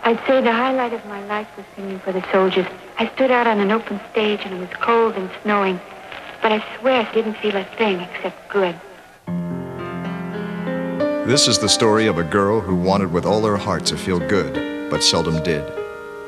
I'd say the highlight of my life was singing for the soldiers. I stood out on an open stage and it was cold and snowing, but I swear I didn't feel a thing except good. This is the story of a girl who wanted with all her heart to feel good, but seldom did.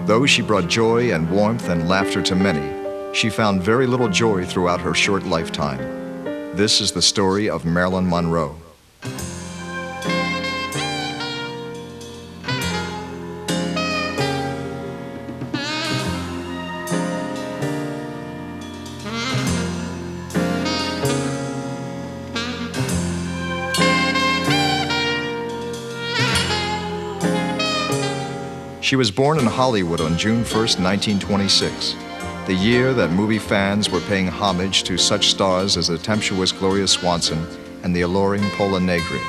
Though she brought joy and warmth and laughter to many, she found very little joy throughout her short lifetime. This is the story of Merilyn Monroe. She was born in Hollywood on June 1st, 1926, the year that movie fans were paying homage to such stars as the tempestuous Gloria Swanson and the alluring Paula Negri.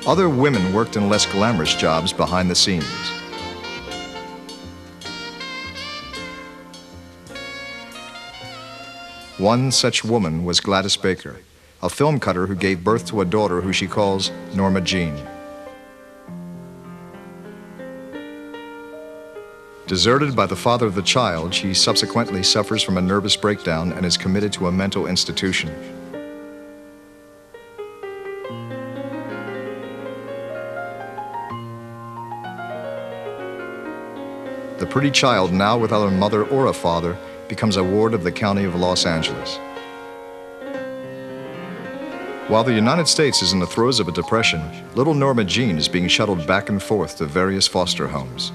Other women worked in less glamorous jobs behind the scenes. One such woman was Gladys Baker, a film cutter who gave birth to a daughter who she calls Norma Jean. Deserted by the father of the child, she subsequently suffers from a nervous breakdown and is committed to a mental institution. The pretty child, now without a mother or a father, becomes a ward of the County of Los Angeles. While the United States is in the throes of a depression, little Norma Jean is being shuttled back and forth to various foster homes.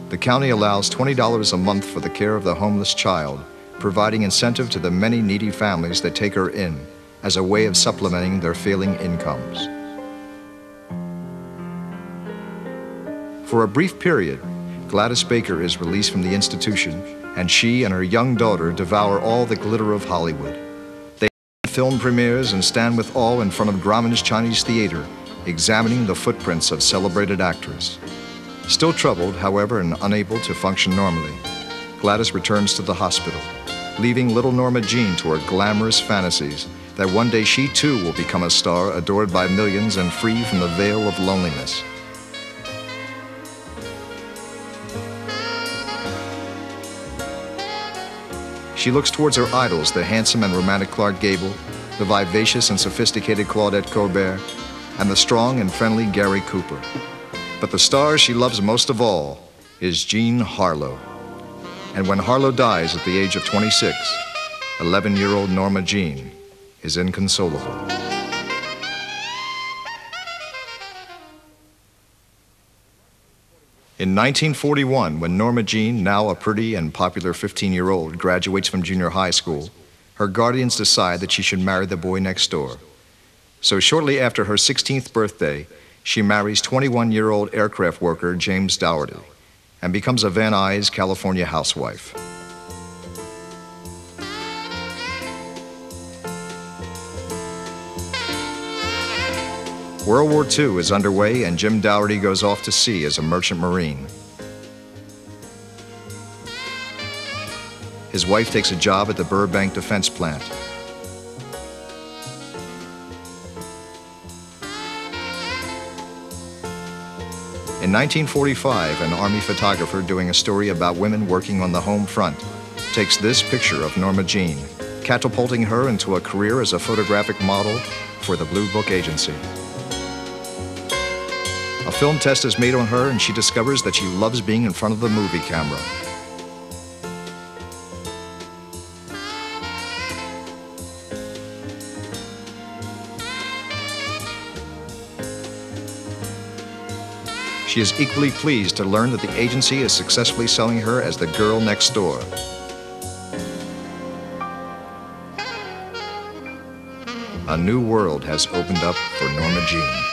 The county allows $20 a month for the care of the homeless child, providing incentive to the many needy families that take her in as a way of supplementing their failing incomes. For a brief period, Gladys Baker is released from the institution, and she and her young daughter devour all the glitter of Hollywood. They attend film premieres and stand with awe in front of Grauman's Chinese Theater, examining the footprints of celebrated actors. Still troubled, however, and unable to function normally, Gladys returns to the hospital, leaving little Norma Jean to her glamorous fantasies that one day she too will become a star adored by millions and free from the veil of loneliness. She looks towards her idols, the handsome and romantic Clark Gable, the vivacious and sophisticated Claudette Colbert, and the strong and friendly Gary Cooper. But the star she loves most of all is Jean Harlow. And when Harlow dies at the age of 26, 11-year-old Norma Jean is inconsolable. In 1941, when Norma Jean, now a pretty and popular 15-year-old, graduates from junior high school, her guardians decide that she should marry the boy next door. So shortly after her 16th birthday, she marries 21-year-old aircraft worker James Dougherty and becomes a Van Nuys, California housewife. World War II is underway and Jim Dougherty goes off to sea as a merchant marine. His wife takes a job at the Burbank Defense Plant. In 1945, an Army photographer doing a story about women working on the home front takes this picture of Norma Jean, catapulting her into a career as a photographic model for the Blue Book Agency. A film test is made on her and she discovers that she loves being in front of the movie camera. She is equally pleased to learn that the agency is successfully selling her as the girl next door. A new world has opened up for Norma Jean.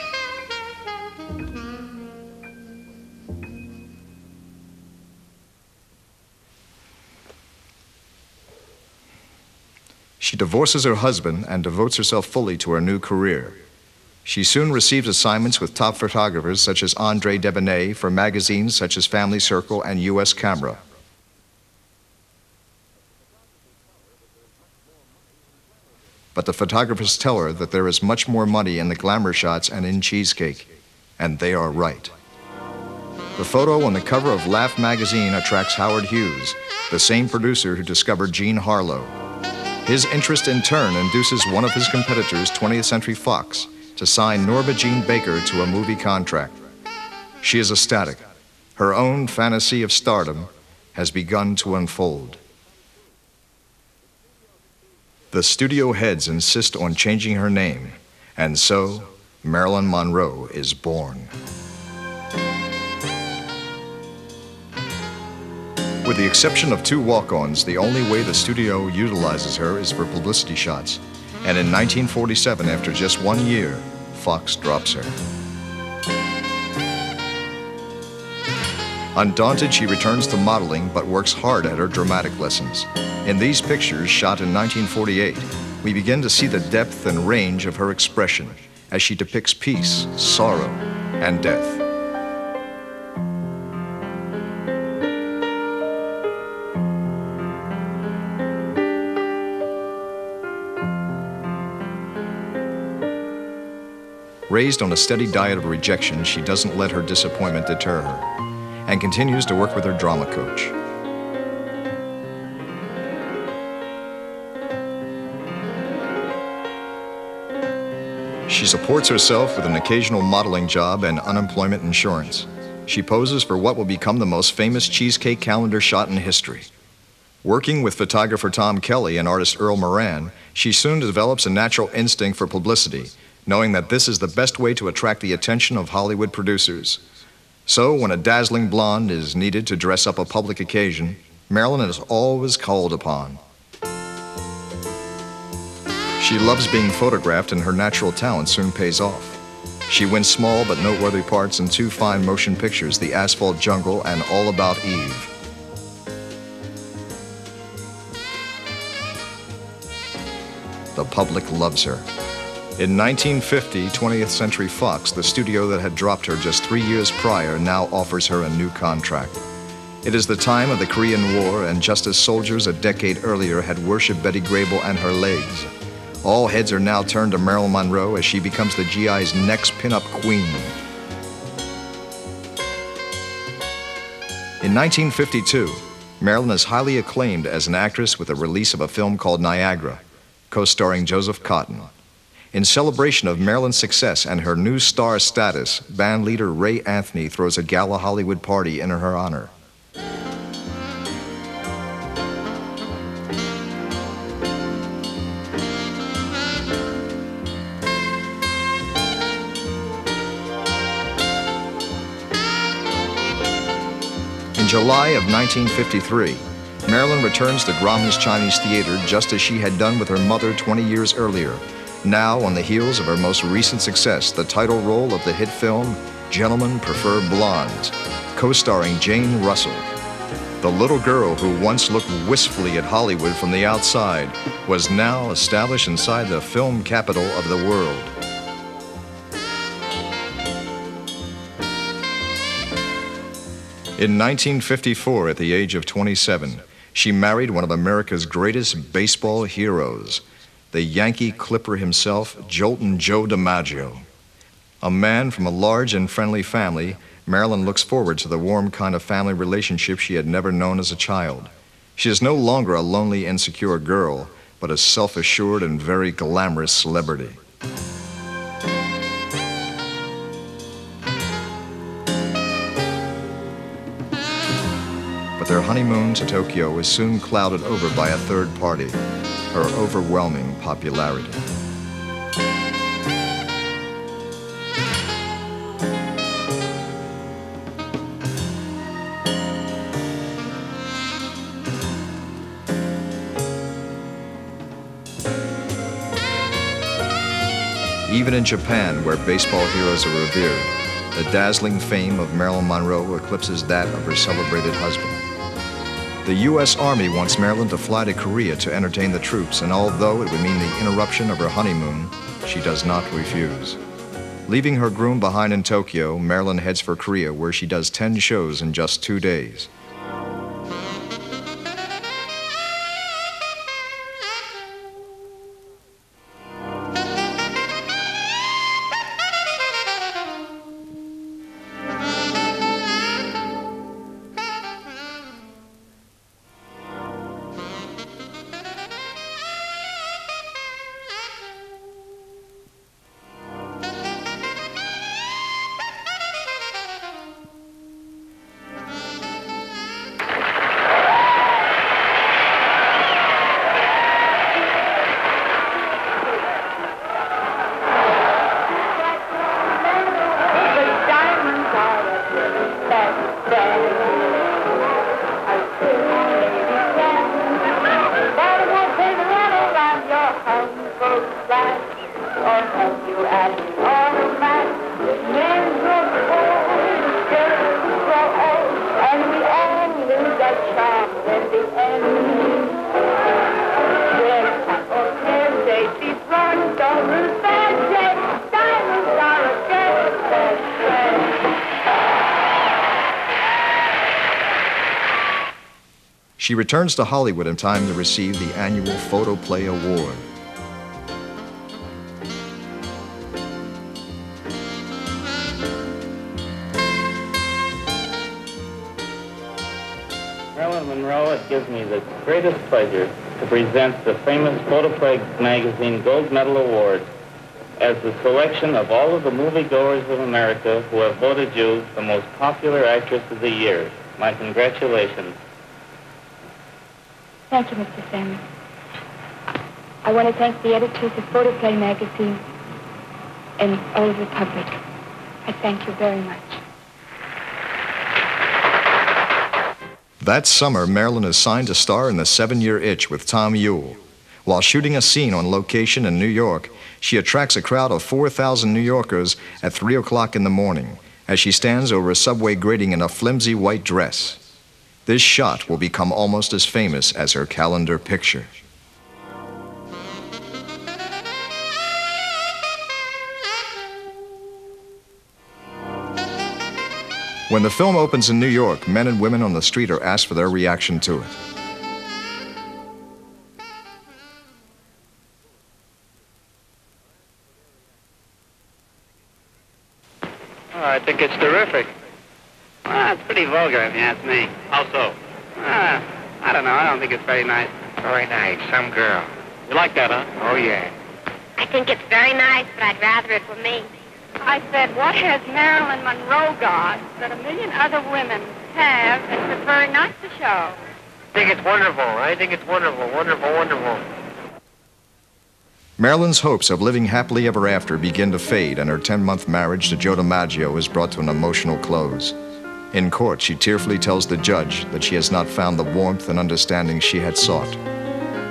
She divorces her husband and devotes herself fully to her new career. She soon receives assignments with top photographers such as Andre Devaney for magazines such as Family Circle and U.S. Camera. But the photographers tell her that there is much more money in the glamour shots and in cheesecake. and they are right. The photo on the cover of Laugh magazine attracts Howard Hughes, the same producer who discovered Jean Harlow. His interest in turn induces one of his competitors, 20th Century Fox, to sign Norma Jean Baker to a movie contract. She is ecstatic. Her own fantasy of stardom has begun to unfold. The studio heads insist on changing her name, and so Merilyn Monroe is born. With the exception of 2 walk-ons, the only way the studio utilizes her is for publicity shots. And in 1947, after just 1 year, Fox drops her. Undaunted, she returns to modeling, but works hard at her dramatic lessons. In these pictures, shot in 1948, we begin to see the depth and range of her expression as she depicts peace, sorrow, and death. Raised on a steady diet of rejection, she doesn't let her disappointment deter her and continues to work with her drama coach. She supports herself with an occasional modeling job and unemployment insurance. She poses for what will become the most famous cheesecake calendar shot in history. Working with photographer Tom Kelly and artist Earl Moran, she soon develops a natural instinct for publicity, knowing that this is the best way to attract the attention of Hollywood producers. So when a dazzling blonde is needed to dress up a public occasion, Merilyn is always called upon. She loves being photographed, and her natural talent soon pays off. She wins small but noteworthy parts in 2 fine motion pictures, The Asphalt Jungle and All About Eve. The public loves her. In 1950, 20th Century Fox, the studio that had dropped her just 3 years prior, now offers her a new contract. It is the time of the Korean War, and just as soldiers a decade earlier had worshipped Betty Grable and her legs, all heads are now turned to Merilyn Monroe as she becomes the GI's next pin-up queen. In 1952, Merilyn is highly acclaimed as an actress with the release of a film called Niagara, co-starring Joseph Cotten. In celebration of Merilyn's success and her new star status, band leader Ray Anthony throws a gala Hollywood party in her honor. In July of 1953, Merilyn returns to Grauman's Chinese Theater just as she had done with her mother 20 years earlier, now on the heels of her most recent success, the title role of the hit film Gentlemen Prefer Blondes, co-starring Jane Russell. The little girl who once looked wistfully at Hollywood from the outside was now established inside the film capital of the world. In 1954, at the age of 27, she married one of America's greatest baseball heroes, the Yankee Clipper himself, Joltin' Joe DiMaggio. A man from a large and friendly family, Merilyn looks forward to the warm kind of family relationship she had never known as a child. She is no longer a lonely, insecure girl, but a self-assured and very glamorous celebrity. But their honeymoon to Tokyo is soon clouded over by a third party, her overwhelming popularity. Even in Japan, where baseball heroes are revered, the dazzling fame of Merilyn Monroe eclipses that of her celebrated husband. The U.S. Army wants Merilyn to fly to Korea to entertain the troops, and although it would mean the interruption of her honeymoon, she does not refuse. Leaving her groom behind in Tokyo, Merilyn heads for Korea, where she does 10 shows in just 2 days. love you as automatic. Men grow old, girls grow old, and we all lose our charm in the end. Yes, okay, Stacy Brown, don't lose that day. Diamonds are a girl's best friend. She returns to Hollywood in time to receive the annual Photoplay Award. Marilyn Monroe, it gives me the greatest pleasure to present the famous Photoplay magazine Gold Medal Award as the selection of all of the moviegoers of America who have voted you the most popular actress of the year. My congratulations. Thank you, Mr. Salmon. I want to thank the editors of Photoplay magazine and all of the public. I thank you very much. That summer, Marilyn is signed to star in The 7-Year Itch with Tom Ewell. While shooting a scene on location in New York, she attracts a crowd of 4,000 New Yorkers at 3 o'clock in the morning as she stands over a subway grating in a flimsy white dress. This shot will become almost as famous as her calendar picture. When the film opens in New York, men and women on the street are asked for their reaction to it. Oh, I think it's terrific. Well, it's pretty vulgar, if you ask me. How so? I don't know. I don't think it's very nice. Very nice. Some girl. You like that, huh? Oh, yeah. I think it's very nice, but I'd rather it were me. I said, what has Marilyn Monroe got that a million other women have and prefer not to show? I think it's wonderful. I think it's wonderful, wonderful, wonderful. Marilyn's hopes of living happily ever after begin to fade, and her 10-month marriage to Joe DiMaggio is brought to an emotional close. In court, she tearfully tells the judge that she has not found the warmth and understanding she had sought.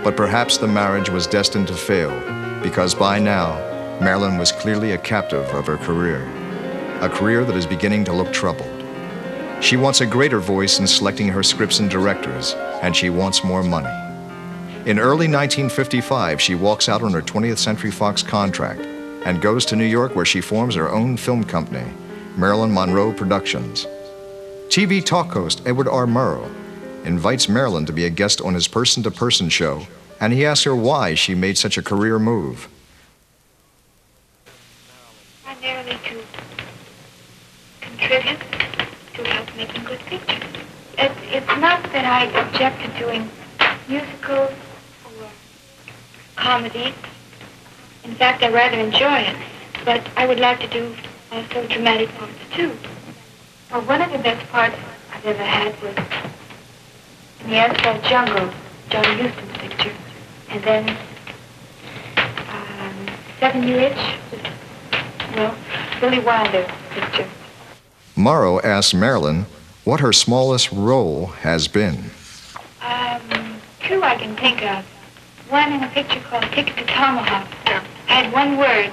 But perhaps the marriage was destined to fail, because by now, Marilyn was clearly a captive of her career, a career that is beginning to look troubled. She wants a greater voice in selecting her scripts and directors, and she wants more money. In early 1955, she walks out on her 20th Century Fox contract and goes to New York, where she forms her own film company, Merilyn Monroe Productions. TV talk host Edward R. Murrow invites Marilyn to be a guest on his Person to Person show, and he asks her why she made such a career move. Primarily to contribute to help making good pictures. It's not that I object to doing musicals or comedy. In fact, I rather enjoy it. But I would like to do also dramatic parts too. Well, one of the best parts I've ever had was in the Asphalt Jungle, John Huston's picture. And then 7-Year Itch was, well, Billy Wilder's picture. Morrow asks Marilyn what her smallest role has been. Two I can think of. One in a picture called Ticket to Tomahawk. I had one word.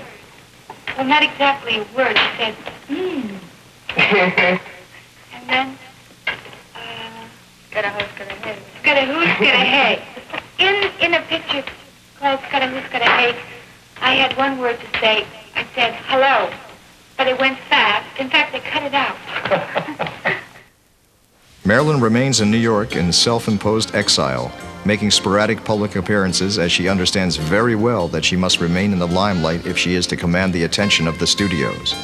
Well, not exactly a word. It said, And then, Skadahoos, In a picture called Skadahoos, I had one word to say. I said, hello. But it went fast. In fact, they cut it out. Marilyn remains in New York in self-imposed exile, making sporadic public appearances as she understands very well that she must remain in the limelight if she is to command the attention of the studios.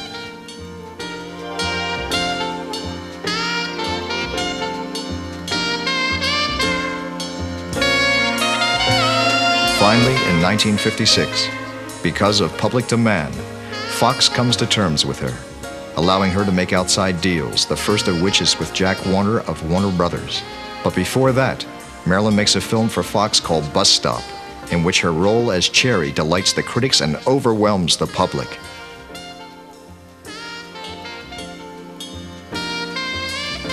Finally, in 1956, because of public demand, Fox comes to terms with her, allowing her to make outside deals, the first of which is with Jack Warner of Warner Brothers. But before that, Marilyn makes a film for Fox called Bus Stop, in which her role as Cherry delights the critics and overwhelms the public.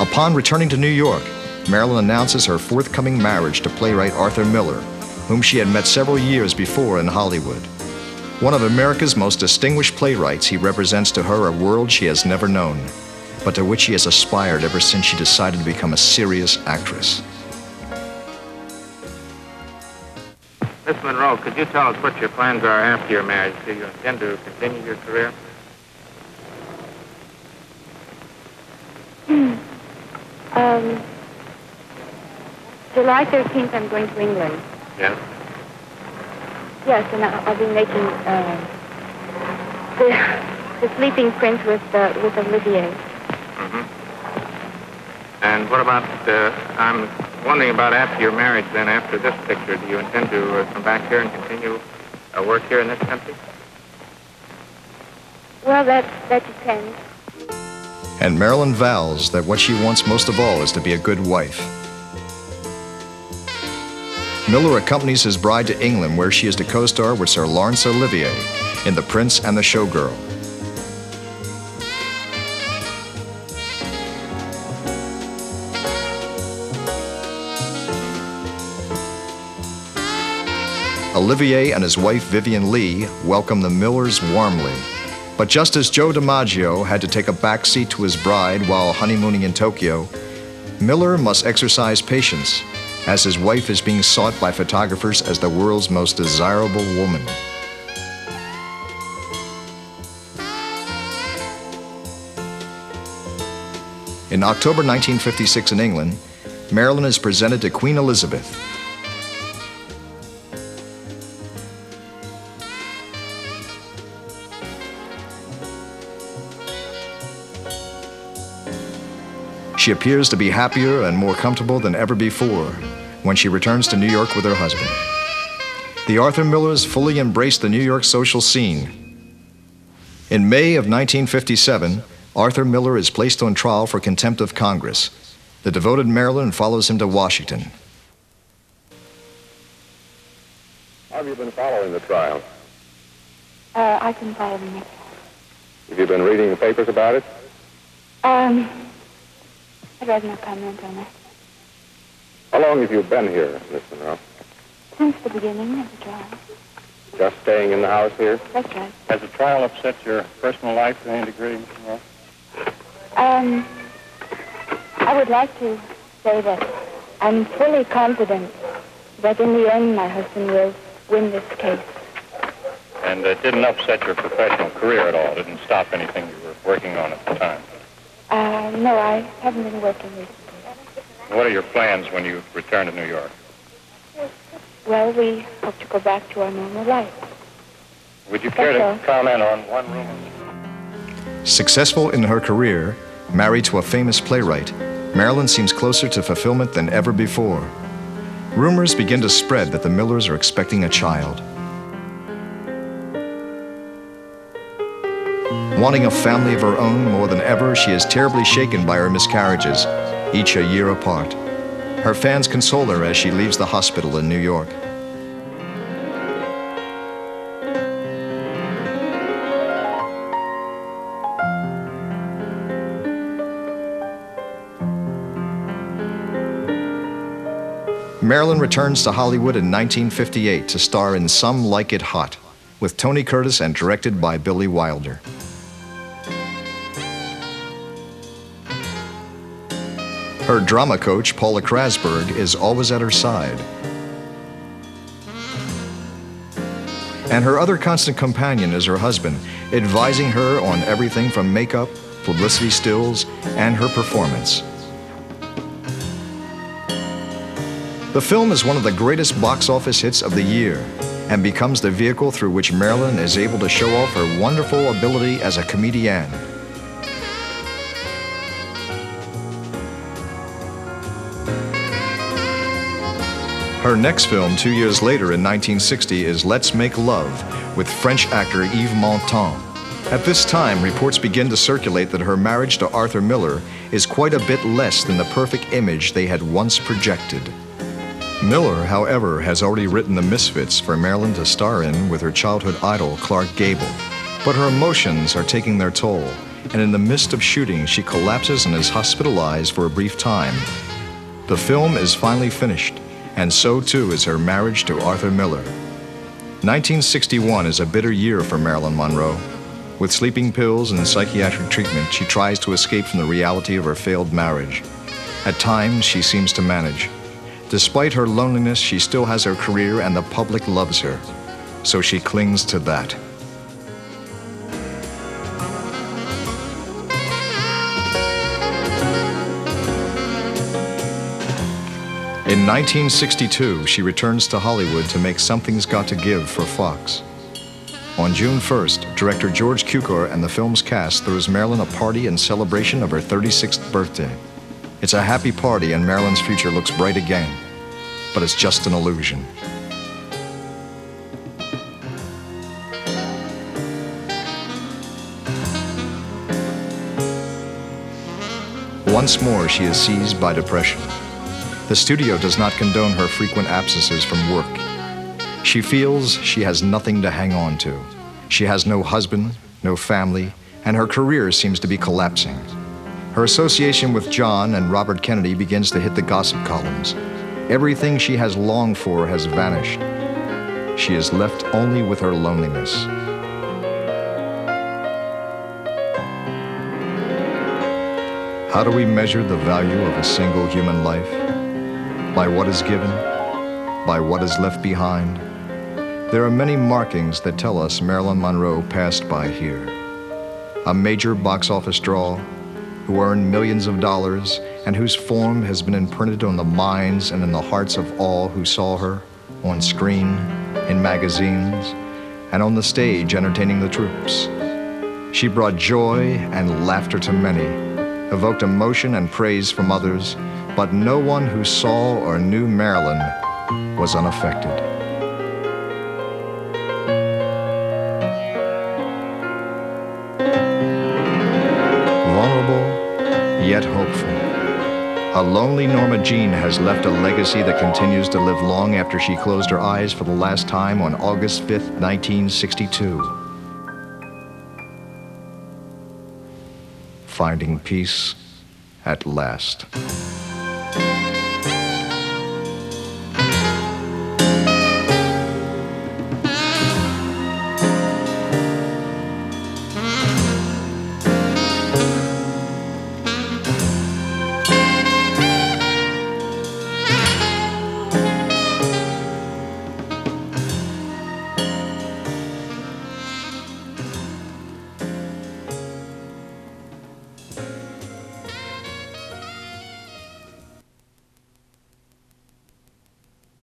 Upon returning to New York, Marilyn announces her forthcoming marriage to playwright Arthur Miller, whom she had met several years before in Hollywood. One of America's most distinguished playwrights, he represents to her a world she has never known, but to which she has aspired ever since she decided to become a serious actress. Miss Monroe, could you tell us what your plans are after your marriage? Do you intend to continue your career? July 13th, I'm going to England. Yes. Yes, and I'll be making the Sleeping Prince with Olivier. Mm-hmm. And what about, I'm wondering about after your marriage, then after this picture, do you intend to come back here and continue work here in this country? Well, that depends. And Merilyn vows that what she wants most of all is to be a good wife. Miller accompanies his bride to England, where she is to co-star with Sir Laurence Olivier in The Prince and the Showgirl. Olivier and his wife Vivian Lee welcome the Millers warmly. But just as Joe DiMaggio had to take a backseat to his bride while honeymooning in Tokyo, Miller must exercise patience as his wife is being sought by photographers as the world's most desirable woman. In October 1956 in England, Merilyn is presented to Queen Elizabeth. She appears to be happier and more comfortable than ever before when she returns to New York with her husband. The Arthur Millers fully embraced the New York social scene. In May of 1957, Arthur Miller is placed on trial for contempt of Congress. The devoted Merilyn follows him to Washington. How have you been following the trial? I've been following it. Have you been reading the papers about it? I'd rather not comment on that. How long have you been here, Miss Monroe? Since the beginning of the trial. Just staying in the house here? That's right. Has the trial upset your personal life to any degree, Miss Monroe? I would like to say that I'm fully confident that in the end my husband will win this case. And it didn't upset your professional career at all? It didn't stop anything you were working on at the time? No, I haven't been working recently. What are your plans when you return to New York? Well, we hope to go back to our normal life. Would you care to comment on one rumor? Successful in her career, married to a famous playwright, Merilyn seems closer to fulfillment than ever before. Rumors begin to spread that the Millers are expecting a child. Wanting a family of her own more than ever, she is terribly shaken by her miscarriages, each a year apart. Her fans console her as she leaves the hospital in New York. Merilyn returns to Hollywood in 1958 to star in Some Like It Hot, with Tony Curtis and directed by Billy Wilder. Her drama coach, Paula Krasberg, is always at her side. And her other constant companion is her husband, advising her on everything from makeup, publicity stills, and her performance. The film is one of the greatest box office hits of the year and becomes the vehicle through which Merilyn is able to show off her wonderful ability as a comedienne. Her next film, 2 years later in 1960, is Let's Make Love with French actor Yves Montand. At this time, reports begin to circulate that her marriage to Arthur Miller is quite a bit less than the perfect image they had once projected. Miller, however, has already written The Misfits for Merilyn to star in with her childhood idol, Clark Gable. But her emotions are taking their toll, and in the midst of shooting, she collapses and is hospitalized for a brief time. The film is finally finished, and so too is her marriage to Arthur Miller. 1961 is a bitter year for Merilyn Monroe. With sleeping pills and psychiatric treatment, she tries to escape from the reality of her failed marriage. At times, she seems to manage. Despite her loneliness, she still has her career and the public loves her. So she clings to that. In 1962, she returns to Hollywood to make Something's Got to Give for Fox. On June 1st, director George Cukor and the film's cast throws Merilyn a party in celebration of her 36th birthday. It's a happy party and Merilyn's future looks bright again, but it's just an illusion. Once more, she is seized by depression. The studio does not condone her frequent absences from work. She feels she has nothing to hang on to. She has no husband, no family, and her career seems to be collapsing. Her association with John and Robert Kennedy begins to hit the gossip columns. Everything she has longed for has vanished. She is left only with her loneliness. How do we measure the value of a single human life? By what is given? By what is left behind? There are many markings that tell us Merilyn Monroe passed by here. A major box office draw, who earned millions of dollars and whose form has been imprinted on the minds and in the hearts of all who saw her on screen, in magazines, and on the stage entertaining the troops. She brought joy and laughter to many, evoked emotion and praise from others, but no one who saw or knew Merilyn was unaffected. Vulnerable, yet hopeful. A lonely Norma Jean has left a legacy that continues to live long after she closed her eyes for the last time on August 5th, 1962. Finding peace at last.